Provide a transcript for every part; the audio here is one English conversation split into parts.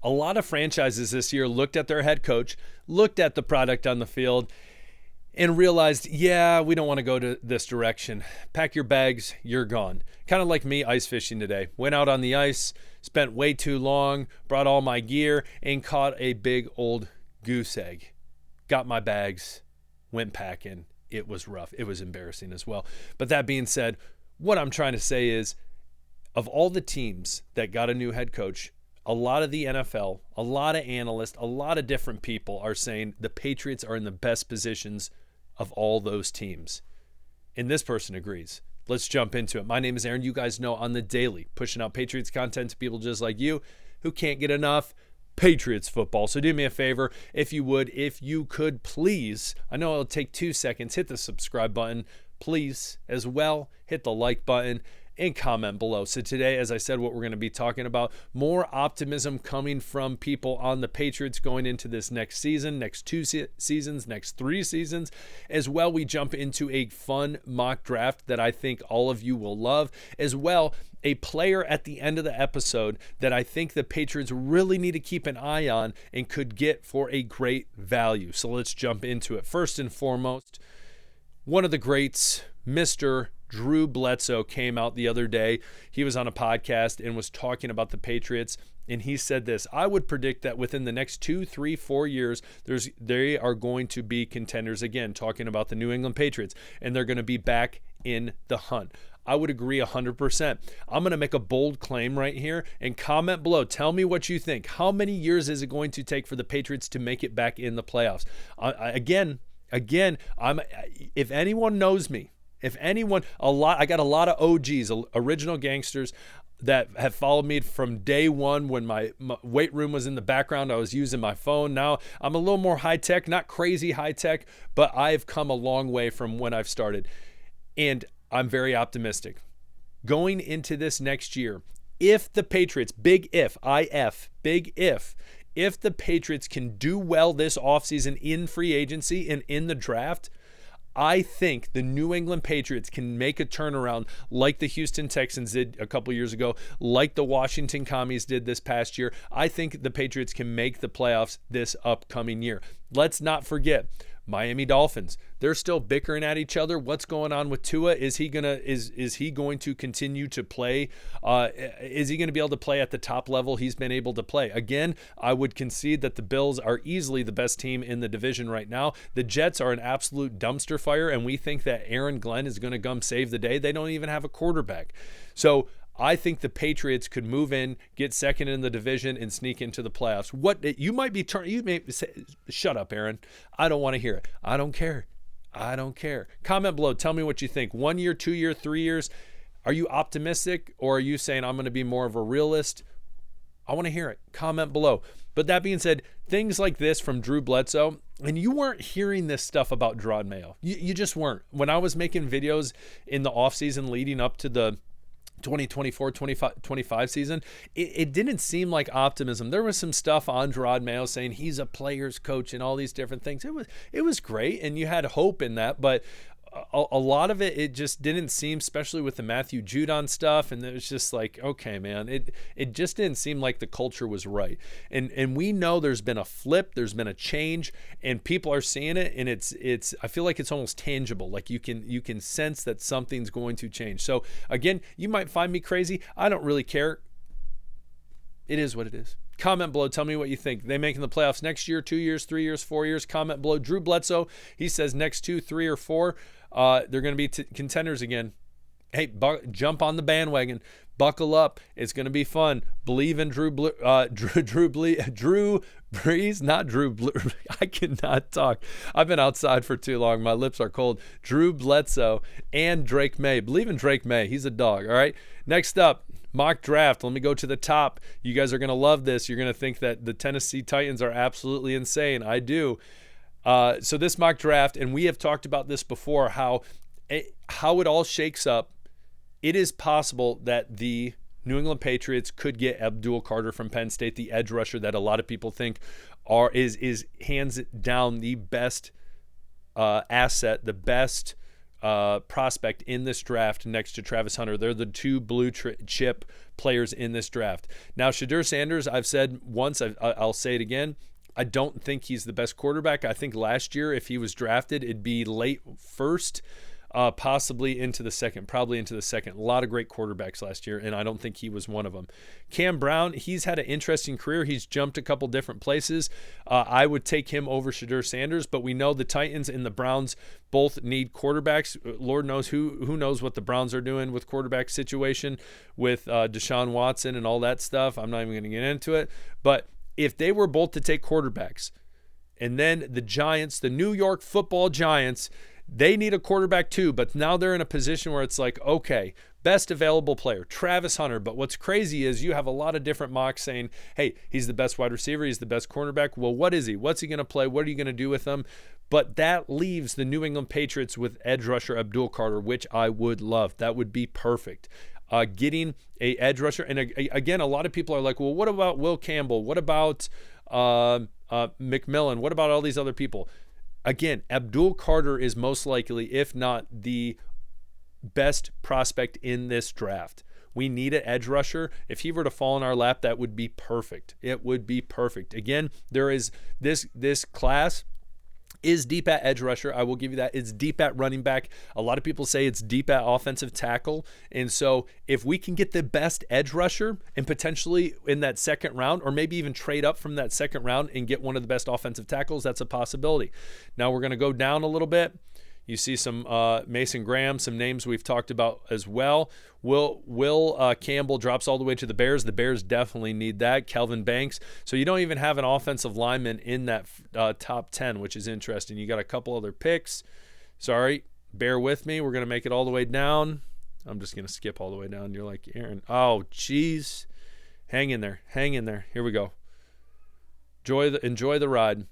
A lot of franchises this year looked at their head coach, looked at the product on the field, and realized, yeah, we don't want to go to this direction. Pack your bags, you're gone. Kind of like me ice fishing today. Went out on the ice, spent way too long, brought all my gear, and caught a big old goose egg. Got my bags, went packing. It was rough. It was embarrassing as well. But that being said, what I'm trying to say is, of all the teams that got a new head coach, a lot of the NFL, a lot of analysts, a lot of different people are saying the Patriots are in the best positions of all those teams. And this person agrees. Let's jump into it. My name is Aaron. You guys know on the daily, pushing out Patriots content to people just like you who can't get enough Patriots football. So do me a favor, if you could please, I know it'll take 2 seconds, hit the subscribe button. Please, as well, hit the like button and comment below. So today, as I said, what we're going to be talking about, more optimism coming from people on the Patriots going into this next season, next 2 seasons, next 3 seasons. As well, we jump into a fun mock draft that I think all of you will love. As well, a player at the end of the episode that I think the Patriots really need to keep an eye on and could get for a great value. So let's jump into it. First and foremost, one of the greats, Mr. Drew Bledsoe, came out the other day. He was on a podcast and was talking about the Patriots, and he said this: I would predict that within the next 2, 3, 4 years, they are going to be contenders again, talking about the New England Patriots, and they're going to be back in the hunt. I would agree 100%. I'm going to make a bold claim right here and comment below. Tell me what you think. How many years is it going to take for the Patriots to make it back in the playoffs? Again, if anyone knows me, I got a lot of OGs, original gangsters, that have followed me from day one. When my weight room was in the background, I was using my phone. Now I'm a little more high tech, not crazy high tech, but I've come a long way from when I've started. And I'm very optimistic. Going into this next year, if the Patriots, big if the Patriots can do well this offseason in free agency and in the draft, I think the New England Patriots can make a turnaround like the Houston Texans did a couple years ago, like the Washington Commies did this past year. I think the Patriots can make the playoffs this upcoming year. Let's not forget, Miami Dolphins, they're still bickering at each other. What's going on with Tua? Is he going to continue to play? Is he going to be able to play at the top level he's been able to play? Again, I would concede that the Bills are easily the best team in the division right now. The Jets are an absolute dumpster fire, and we think that Aaron Glenn is going to come save the day. They don't even have a quarterback. So I think the Patriots could move in, get second in the division, and sneak into the playoffs. What you might be you may say, shut up, Aaron. I don't want to hear it. I don't care. Comment below. Tell me what you think. 1 year, 2 year, 3 years. Are you optimistic, or are you saying I'm going to be more of a realist? I want to hear it. Comment below. But that being said, things like this from Drew Bledsoe, and you weren't hearing this stuff about Gerard Mayo. You just weren't. When I was making videos in the offseason leading up to the 2024-25 season, it didn't seem like optimism. There was some stuff on Gerard Mayo saying he's a player's coach and all these different things. It was great, and you had hope in that, but a lot of it just didn't seem, especially with the Matthew Judon stuff, and it was just like, okay, man, it just didn't seem like the culture was right. And we know there's been a flip, there's been a change, and people are seeing it, and it's I feel like it's almost tangible. Like you can sense that something's going to change. So again, you might find me crazy. I don't really care. It is what it is. Comment below. Tell me what you think. They making the playoffs next year, 2 years, 3 years, 4 years? Comment below. Drew Bledsoe, he says next 2, 3, or 4, they're going to be contenders again. Hey, jump on the bandwagon. Buckle up. It's going to be fun. Believe in Drew Brees, not Drew. I cannot talk. I've been outside for too long. My lips are cold. Drew Bledsoe and Drake May. Believe in Drake May. He's a dog. All right. Next up, mock draft. Let me go to the top. You guys are going to love this. You're going to think that the Tennessee Titans are absolutely insane. I do. So this mock draft, and we have talked about this before, how it all shakes up. It is possible that the New England Patriots could get Abdul Carter from Penn State, the edge rusher that a lot of people think is hands down the best asset, the best prospect in this draft next to Travis Hunter. They're the two blue chip players in this draft. Now, Shedeur Sanders, I've said once, I'll say it again, I don't think he's the best quarterback. I think last year, if he was drafted, it'd be late first, possibly into the second, probably into the second. A lot of great quarterbacks last year, and I don't think he was one of them. Cam Brown, he's had an interesting career. He's jumped a couple different places. I would take him over Shedeur Sanders, but we know the Titans and the Browns both need quarterbacks. Lord knows who knows what the Browns are doing with quarterback situation with Deshaun Watson and all that stuff. I'm not even going to get into it, but if they were both to take quarterbacks, and then the Giants, the New York Football Giants, they need a quarterback too, but now they're in a position where it's like, okay, best available player, Travis Hunter. But what's crazy is you have a lot of different mocks saying, hey, he's the best wide receiver, he's the best cornerback. Well, what is he? What's he going to play? What are you going to do with him? But that leaves the New England Patriots with edge rusher Abdul Carter, which I would love. That would be perfect. Getting a edge rusher. And again, a lot of people are like, well, what about Will Campbell? What about McMillan? What about all these other people? Again, Abdul Carter is most likely, if not the best prospect in this draft. We need an edge rusher. If he were to fall in our lap, that would be perfect. It would be perfect. Again, there is this class is deep at edge rusher. I will give you that. It's deep at running back. A lot of people say it's deep at offensive tackle. And so if we can get the best edge rusher and potentially in that second round, or maybe even trade up from that second round and get one of the best offensive tackles, that's a possibility. Now we're going to go down a little bit. You see some Mason Graham, some names we've talked about as well. Will Campbell drops all the way to the Bears. The Bears definitely need that. Kelvin Banks. So you don't even have an offensive lineman in that top 10, which is interesting. You got a couple other picks. Sorry, bear with me. We're going to make it all the way down. I'm just going to skip all the way down. You're like, Aaron, oh, geez. Hang in there. Hang in there. Here we go. Enjoy the ride.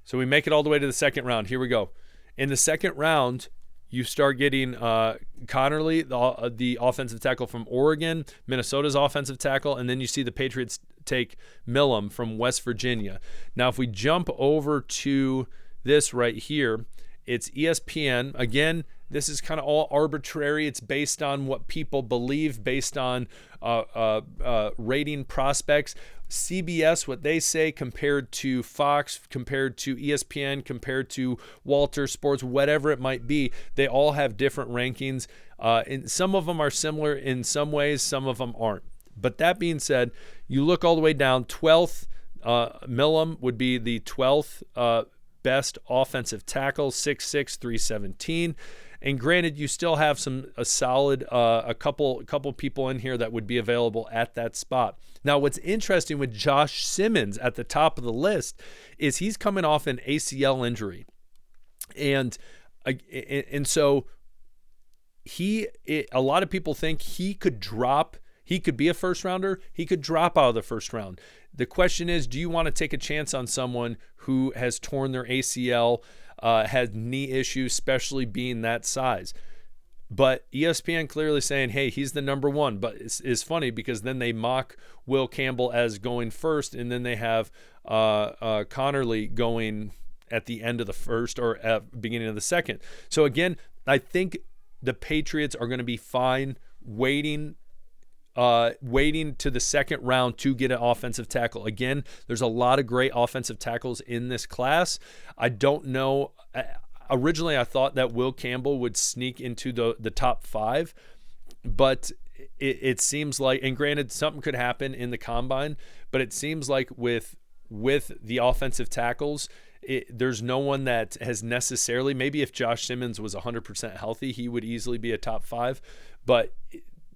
So we make it all the way to the second round. Here we go. In the second round, you start getting Connerly, the offensive tackle from Oregon, Minnesota's offensive tackle, and then you see the Patriots take Millam from West Virginia. Now, if we jump over to this right here, it's ESPN. Again, this is kind of all arbitrary. It's based on what people believe, based on rating prospects. CBS, what they say compared to Fox, compared to ESPN, compared to Walter Sports, whatever it might be, they all have different rankings. And some of them are similar in some ways, some of them aren't. But that being said, you look all the way down, 12th, Millam would be the 12th best offensive tackle, 6'6", 317. And granted, you still have a solid a couple people in here that would be available at that spot. Now, what's interesting with Josh Simmons at the top of the list is he's coming off an ACL injury, and so a lot of people think he could drop. He could be a first rounder. He could drop out of the first round. The question is, do you want to take a chance on someone who has torn their ACL? Has knee issues, especially being that size. But ESPN clearly saying, hey, he's the number one. But it's funny because then they mock Will Campbell as going first, and then they have Connerly going at the end of the first or at beginning of the second. So again, I think the Patriots are going to be fine waiting to the second round to get an offensive tackle. Again, there's a lot of great offensive tackles in this class. I don't know. Originally, I thought that Will Campbell would sneak into the top 5, but it seems like, and granted, something could happen in the combine, but it seems like with the offensive tackles, there's no one that has necessarily, maybe if Josh Simmons was 100% healthy, he would easily be a top 5, but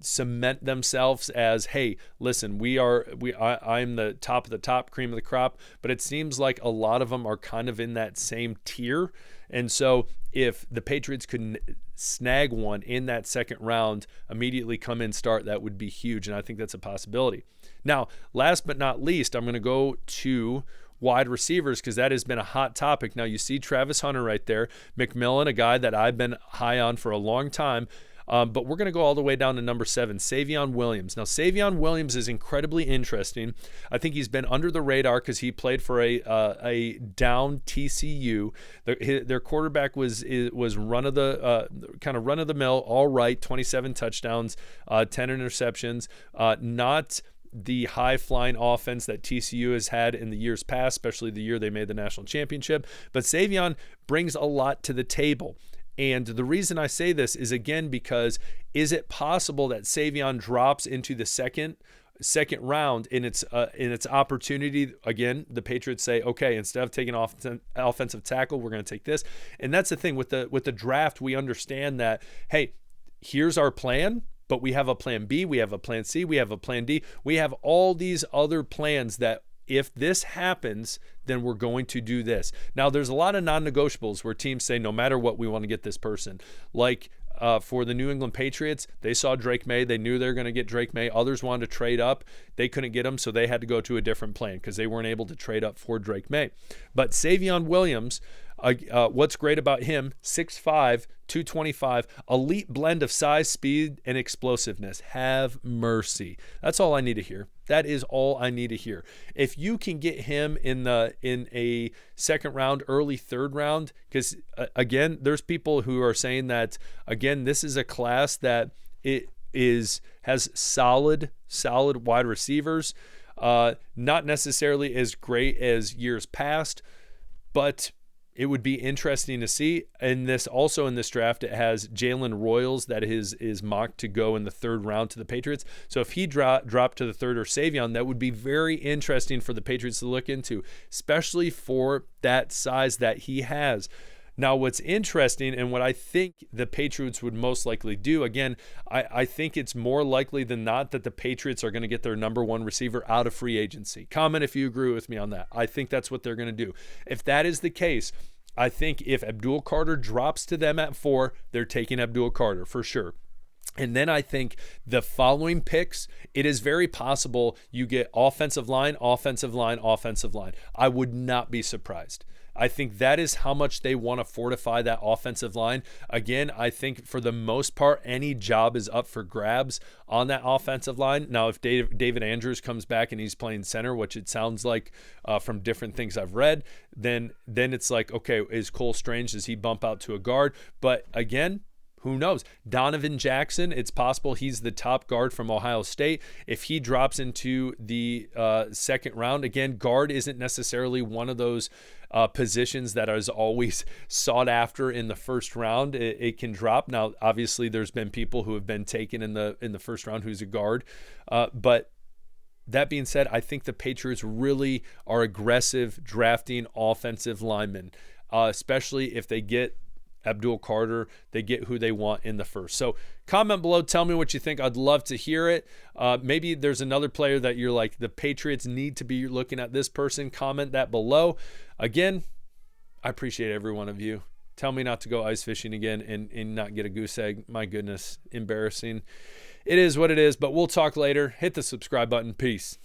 cement themselves as, hey, listen, I'm the top of the top, cream of the crop. But it seems like a lot of them are kind of in that same tier. And so if the Patriots could snag one in that second round, immediately come in, start, that would be huge. And I think that's a possibility. Now, last but not least, I'm going to go to wide receivers because that has been a hot topic. Now, you see Travis Hunter right there. McMillan, a guy that I've been high on for a long time. But we're going to go all the way down to number 7, Savion Williams. Now, Savion Williams is incredibly interesting. I think he's been under the radar because he played for a down TCU. Their quarterback was run of the mill, all right, 27 touchdowns, 10 interceptions, not the high-flying offense that TCU has had in the years past, especially the year they made the national championship. But Savion brings a lot to the table. And the reason I say this is, again, because is it possible that Savion drops into the second round in its opportunity? Again, the Patriots say, okay, instead of taking offensive tackle, we're going to take this. And that's the thing with the draft. We understand that, hey, here's our plan, but we have a plan B, we have a plan C, we have a plan D. We have all these other plans that if this happens, then we're going to do this. Now, there's a lot of non-negotiables where teams say, no matter what, we want to get this person. Like for the New England Patriots, they saw Drake May. They knew they were going to get Drake May. Others wanted to trade up. They couldn't get him, so they had to go to a different plan because they weren't able to trade up for Drake May. But Savion Williams, what's great about him, 6'5", 225, elite blend of size, speed, and explosiveness. Have mercy. That's all I need to hear. That is all I need to hear. If you can get him in a second round, early third round, because again, there's people who are saying that, again, this is a class that has solid wide receivers, not necessarily as great as years past, but it would be interesting to see. And this also in this draft, it has Jalen Royals that is mocked to go in the third round to the Patriots. So if he dropped to the third, or Savion, that would be very interesting for the Patriots to look into, especially for that size that he has. Now, what's interesting and what I think the Patriots would most likely do, again, I think it's more likely than not that the Patriots are going to get their number one receiver out of free agency. Comment if you agree with me on that. I think that's what they're going to do. If that is the case, I think if Abdul Carter drops to them at 4, they're taking Abdul Carter for sure. And then I think the following picks, it is very possible you get offensive line, offensive line, offensive line. I would not be surprised. I think that is how much they want to fortify that offensive line. Again, I think for the most part, any job is up for grabs on that offensive line. Now, if David Andrews comes back and he's playing center, which it sounds like from different things I've read, then it's like, okay, is Cole Strange, does he bump out to a guard? But again, who knows? Donovan Jackson, it's possible he's the top guard from Ohio State. If he drops into the second round, again, guard isn't necessarily one of those positions that is always sought after in the first round. It can drop. Now, obviously, there's been people who have been taken in the first round who's a guard. But that being said, I think the Patriots really are aggressive drafting offensive linemen, especially if they get Abdul Carter, they get who they want in the first. So comment below, tell me what you think. I'd love to hear it. Maybe there's another player that you're like, the Patriots need to be looking at this person. Comment that below. Again, I appreciate every one of you. Tell me not to go ice fishing again and not get a goose egg. My goodness, embarrassing. It is what it is, but we'll talk later. Hit the subscribe button. Peace.